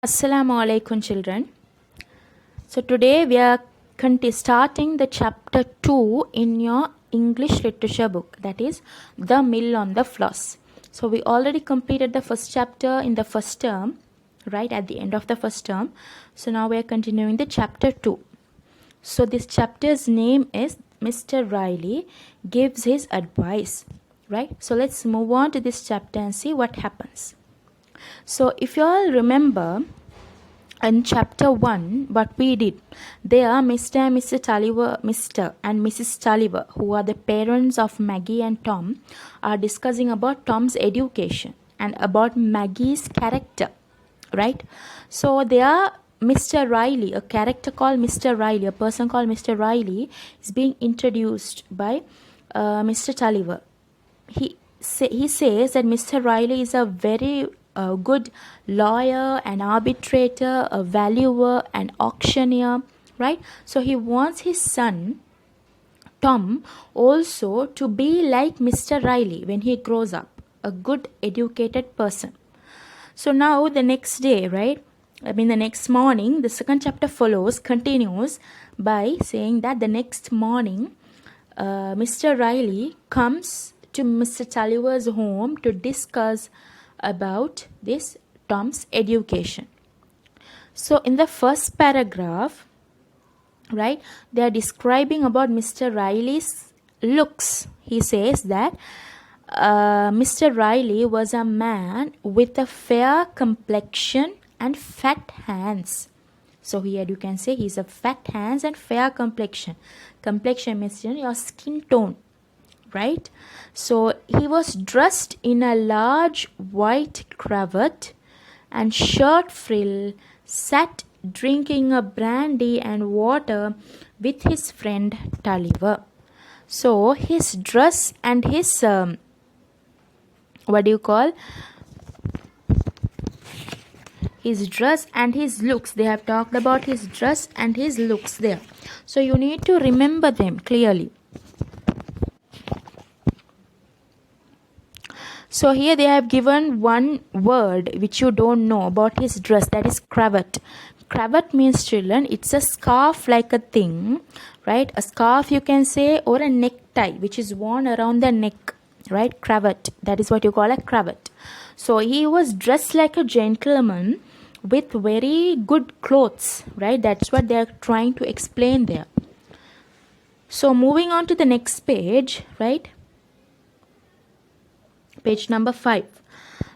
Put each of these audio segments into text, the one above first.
Assalamu alaikum, children. So today we are starting the chapter 2 in your English literature book, that is The Mill on the Floss. So we already completed the first chapter in the first term, right at the end of the first term. So now we are continuing the chapter 2. So this chapter's name is Mr. Riley Gives His Advice, right? So let's move on to this chapter and see what happens. So if you all remember, in chapter 1, what we did, there Mr. and Mr. Tulliver, Mr. and Mrs. Tulliver, who are the parents of Maggie and Tom, are discussing about Tom's education and about Maggie's character, right? So there Mr. Riley, a character called Mr. Riley, a person called Mr. Riley, is being introduced by Mr. Tulliver. He says that Mr. Riley is a very good lawyer, an arbitrator, a valuer, an auctioneer, right? So he wants his son Tom also to be like Mr. Riley when he grows up, a good educated person. So now the next day, right? The next morning, the second chapter continues by saying that the next morning, Mr. Riley comes to Mr. Tulliver's home to discuss about this Tom's education. So in the first paragraph, right, they are describing about Mr. Riley's looks. He says that Mr. Riley was a man with a fair complexion and fat hands. So here you can say he's a fat hands and fair complexion. Complexion means your skin tone, right? So he was dressed in a large white cravat and shirt frill, sat drinking a brandy and water with his friend Tulliver. So his dress and his his dress and his looks, they have talked about his dress and his looks there. So you need to remember them clearly. So here they have given one word which you don't know about his dress, that is cravat. Cravat means, children, it's a scarf like a thing, right? A scarf you can say, or a necktie which is worn around the neck, right? Cravat, that is what you call a cravat. So he was dressed like a gentleman with very good clothes, right? That's what they are trying to explain there. So moving on to the next page, right? Page number 5.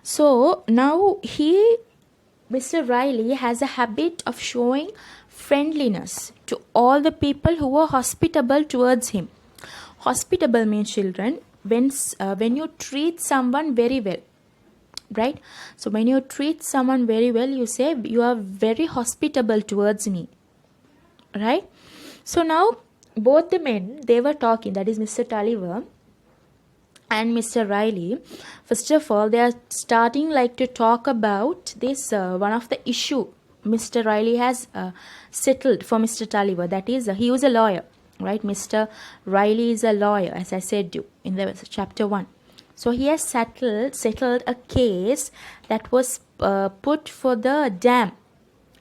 So now Mr. Riley has a habit of showing friendliness to all the people who are hospitable towards him. Hospitable means, children, when you treat someone very well, right? So when you treat someone very well, you say you are very hospitable towards me, right? So now both the men, they were talking, that is Mr. Tulliver and Mr. Riley. First of all, they are starting like to talk about this one of the issue Mr. Riley has settled for Mr. Tulliver. That is, he was a lawyer, right? Mr. Riley is a lawyer, as I said you in the chapter 1. So he has settled a case that was put for the dam,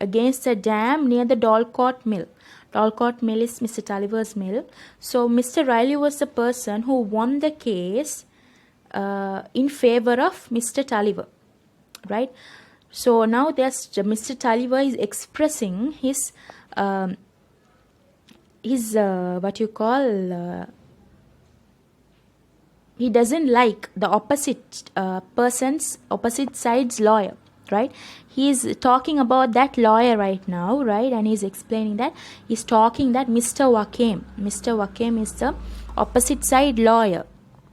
against the dam near the Dorlcote Mill. Dorlcote Mill is Mr. Tulliver's mill. So Mr. Riley was the person who won the case in favor of Mr. Tulliver, right? So now there's Mr. Tulliver is expressing his he doesn't like the opposite side's lawyer, right? He's talking about that lawyer right now, right? And he's explaining that he's talking that Mr. Wachem is the opposite side lawyer,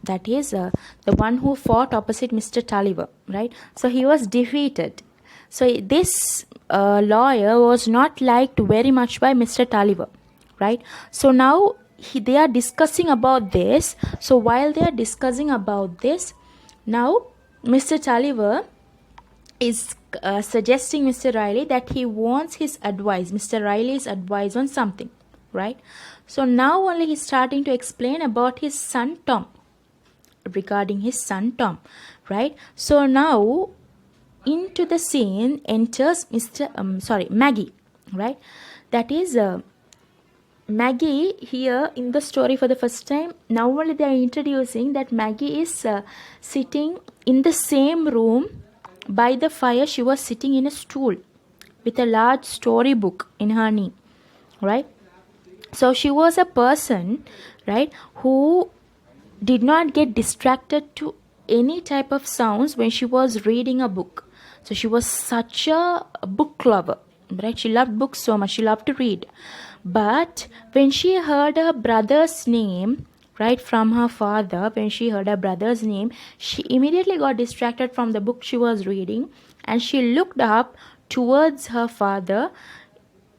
that is the one who fought opposite Mr. Tulliver, right? So he was defeated. So this lawyer was not liked very much by Mr. Tulliver, right? So now they are discussing about this. So while they are discussing about this, now Mr. Tulliver is suggesting Mr. Riley that he wants his advice, Mr. Riley's advice on something, right? So now only he's starting to explain about his son Tom, regarding his son Tom, right? So now into the scene enters Maggie, right? That is Maggie here in the story for the first time. Now only they are introducing that Maggie is sitting in the same room by the fire. She was sitting in a stool with a large storybook in her knee, right? So she was a person, right, who did not get distracted to any type of sounds when she was reading a book. So she was such a book lover, right? She loved books so much. She loved to read. But when she heard her brother's name, right, from her father, when she heard her brother's name, she immediately got distracted from the book she was reading, and she looked up towards her father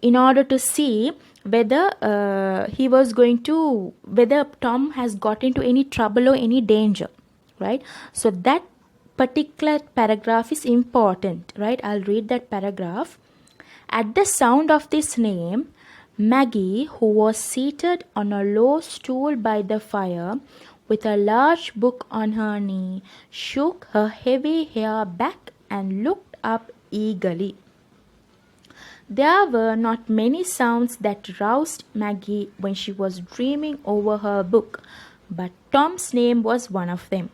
in order to see whether whether Tom has got into any trouble or any danger, right? So that particular paragraph is important, right? I'll read that paragraph. At the sound of this name, Maggie, who was seated on a low stool by the fire with a large book on her knee, shook her heavy hair back and looked up eagerly. There were not many sounds that roused Maggie when she was dreaming over her book, but Tom's name was one of them.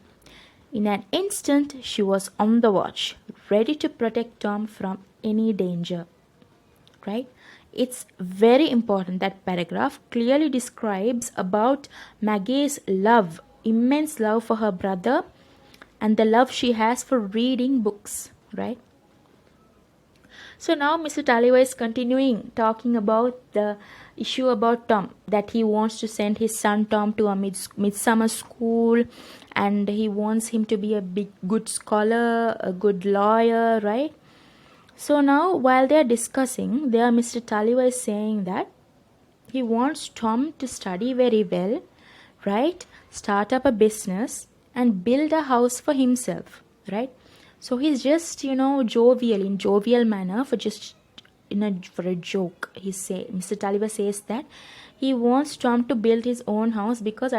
In an instant, she was on the watch, ready to protect Tom from any danger. Right? It's very important. That paragraph clearly describes about Maggie's love, immense love for her brother, and the love she has for reading books, right? So now Mr. Taliwa is continuing talking about the issue about Tom, that he wants to send his son Tom to a midsummer school, and he wants him to be a good scholar, a good lawyer, right? So now while they are discussing, there Mr. Taliwa is saying that he wants Tom to study very well, right? Start up a business and build a house for himself, right? So he's just, jovial, in jovial manner, for a joke. Mr. Taliwa says that he wants Tom to build his own house because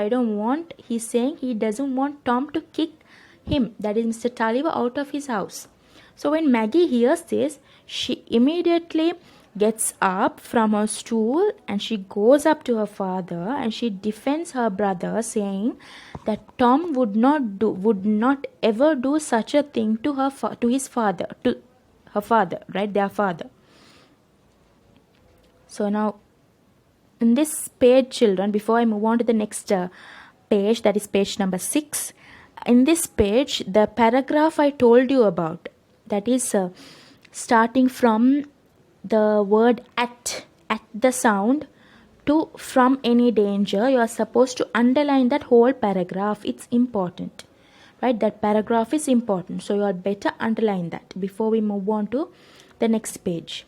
he's saying he doesn't want Tom to kick him, that is Mr. Taliwa, out of his house. So when Maggie hears this, she immediately gets up from her stool and she goes up to her father and she defends her brother, saying that Tom would not ever do such a thing to her father, right, their father. So now in this page, children, before I move on to the next page, that is page number 6, in this page, the paragraph I told you about, that is starting from the word at the sound to from any danger, you are supposed to underline that whole paragraph. It's important, right? That paragraph is important, so you are better underline that before we move on to the next page.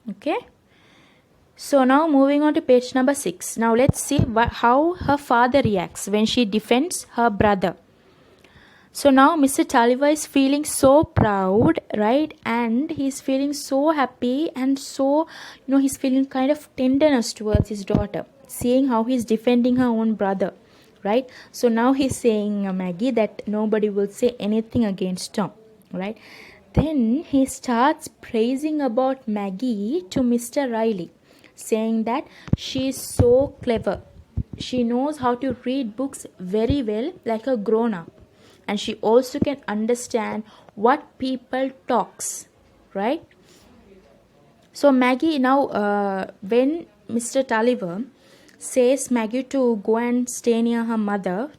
Okay, so now moving on to page number 6. Now let's see how her father reacts when she defends her brother. So now Mr. Taliwa is feeling so proud, right? And he's feeling so happy, and so, he's feeling kind of tenderness towards his daughter, seeing how he's defending her own brother, right? So now he's saying, Maggie, that nobody will say anything against Tom, right? Then he starts praising about Maggie to Mr. Riley, saying that she is so clever. She knows how to read books very well, like a grown-up. And she also can understand what people talks, right? So Maggie, now when Mr. Taliwa says Maggie to go and stay near her mother,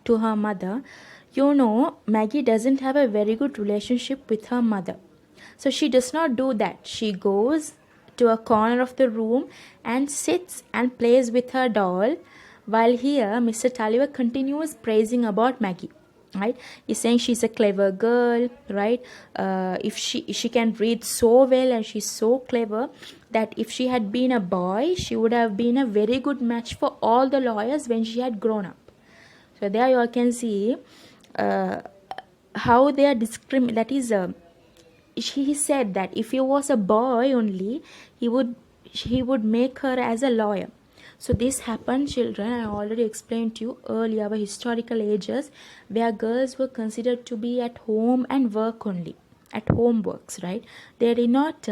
Maggie doesn't have a very good relationship with her mother. So she does not do that. She goes to a corner of the room and sits and plays with her doll, while here Mr. Taliwa continues praising about Maggie. Right, he's saying she's a clever girl, right? If she can read so well and she's so clever that if she had been a boy, she would have been a very good match for all the lawyers when she had grown up. So there you all can see how they are discriminating. That is, he said that if he was a boy only, he would make her as a lawyer. So this happened, children, I already explained to you earlier, our historical ages where girls were considered to be at home and work only, at home works, right? They did not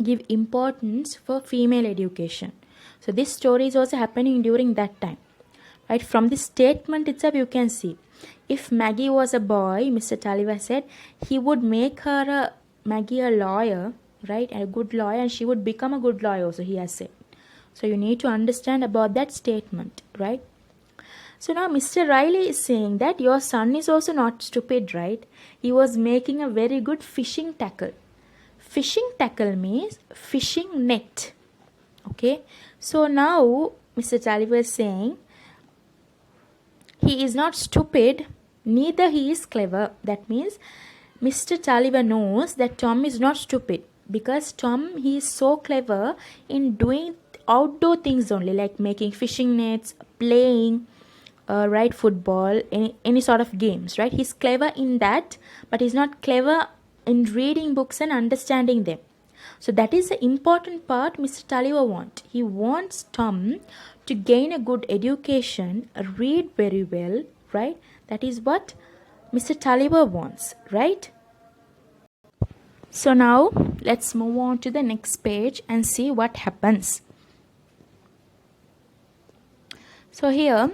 give importance for female education. So this story is also happening during that time, right? From this statement itself you can see, if Maggie was a boy, Mr. Tulliver said, he would make Maggie a lawyer, right? A good lawyer, and she would become a good lawyer also, he has said. So you need to understand about that statement, right? So now Mr. Riley is saying that your son is also not stupid, right? He was making a very good fishing tackle. Fishing tackle means fishing net. Okay. So now Mr. Tulliver is saying he is not stupid, neither he is clever. That means Mr. Tulliver knows that Tom is not stupid, because Tom, he is so clever in doing outdoor things only, like making fishing nets, playing, right, football, any sort of games, right? He's clever in that, but he's not clever in reading books and understanding them. So that is the important part Mr. Tulliver wants. He wants Tom to gain a good education, read very well, right? That is what Mr. Tulliver wants, right? So now let's move on to the next page and see what happens. So here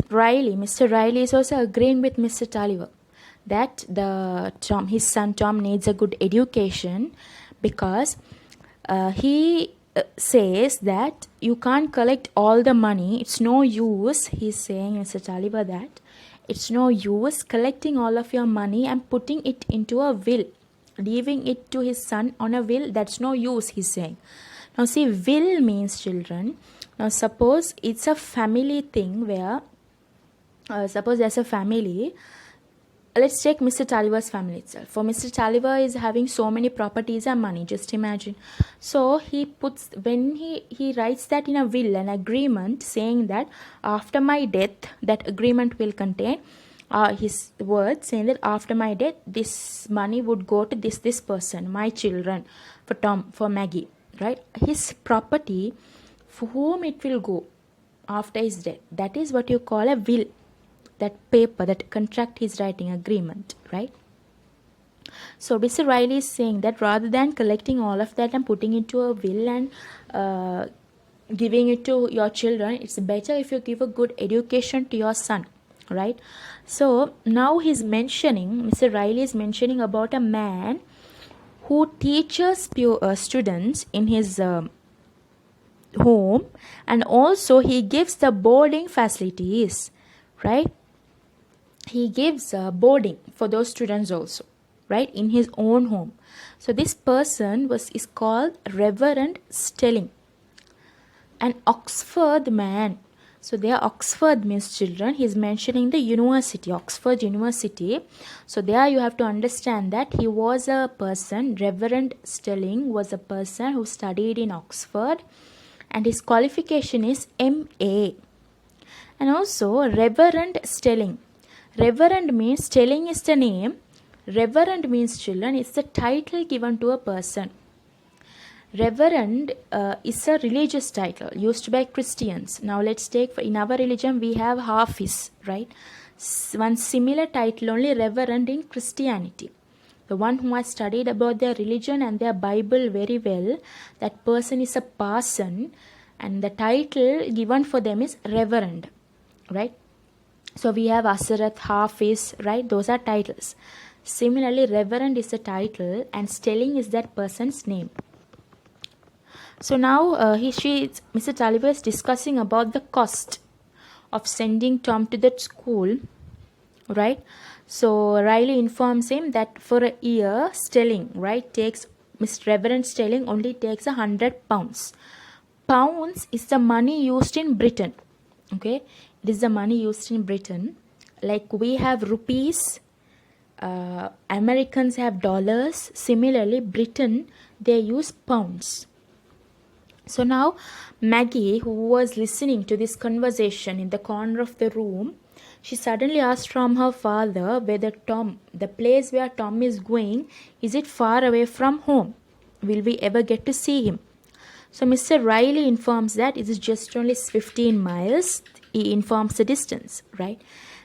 Mr. Riley is also agreeing with Mr. Tulliver that his son Tom needs a good education, because he says that you can't collect all the money. It's no use, he's saying, Mr. Tulliver, that it's no use collecting all of your money and putting it into a will, leaving it to his son on a will. That's no use, he's saying. Now see, will means, children, now suppose it's a family thing where suppose there's a family. Let's take Mr. Tulliver's family itself. For Mr. Tulliver is having so many properties and money, just imagine. So he puts, when he writes that in a will, an agreement, saying that after my death, that agreement will contain his words saying that after my death, this money would go to this person, my children, for Tom, for Maggie, right? His property, for whom it will go after his death, that is what you call a will. That paper, that contract he's writing, agreement, right? So Mr. Riley is saying that rather than collecting all of that and putting it to a will and giving it to your children, it's better if you give a good education to your son, right? So now Mr. Riley is mentioning about a man who teaches students in his home, and also he gives the boarding facilities, right? He gives boarding for those students also, right, in his own home. So this person is called Reverend Stelling, an Oxford man. So there, Oxford means, children, he's mentioning the university, Oxford University. So there you have to understand that he was a person, Reverend Stelling was a person who studied in Oxford, and his qualification is MA. And also Reverend Stelling. Reverend means, Stelling is the name. Reverend means, children, it's the title given to a person. Reverend is a religious title used by Christians. Now let's take, in our religion we have Hafiz, right? One similar title only, Reverend, in Christianity. The one who has studied about their religion and their Bible very well, that person is a parson, and the title given for them is Reverend, right? So we have Asarath, Hafiz, right? Those are titles. Similarly, Reverend is a title and Stelling is that person's name. So now Mr. Tulliver is discussing about the cost of sending Tom to that school, right? So Riley informs him that for a year, Stelling, right, takes, Mr. Reverend Stelling only takes £100. Pounds is the money used in Britain, okay? It is the money used in Britain. Like we have rupees, Americans have dollars. Similarly, Britain, they use pounds. So now Maggie, who was listening to this conversation in the corner of the room, she suddenly asked from her father whether Tom, the place where Tom is going, is it far away from home? Will we ever get to see him? So Mr. Riley informs that it is just only 15 miles. He informs the distance, right?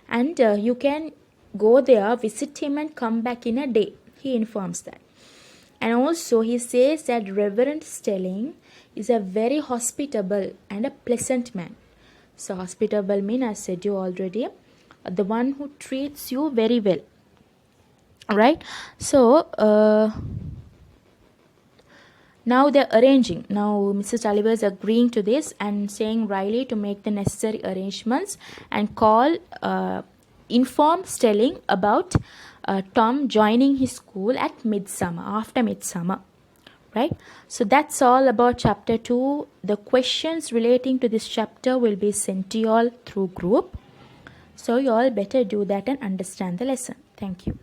And you can go there, visit him, and come back in a day. He informs that. And also he says that Reverend Stelling is a very hospitable and a pleasant man. So hospitable means, I said you already, the one who treats you very well. Right? So now they're arranging. Now Mrs. Oliver is agreeing to this and saying Riley to make the necessary arrangements and inform Stelling about Tom joining his school at midsummer, after midsummer. Right? So that's all about chapter 2. The questions relating to this chapter will be sent to you all through group. So you all better do that and understand the lesson. Thank you.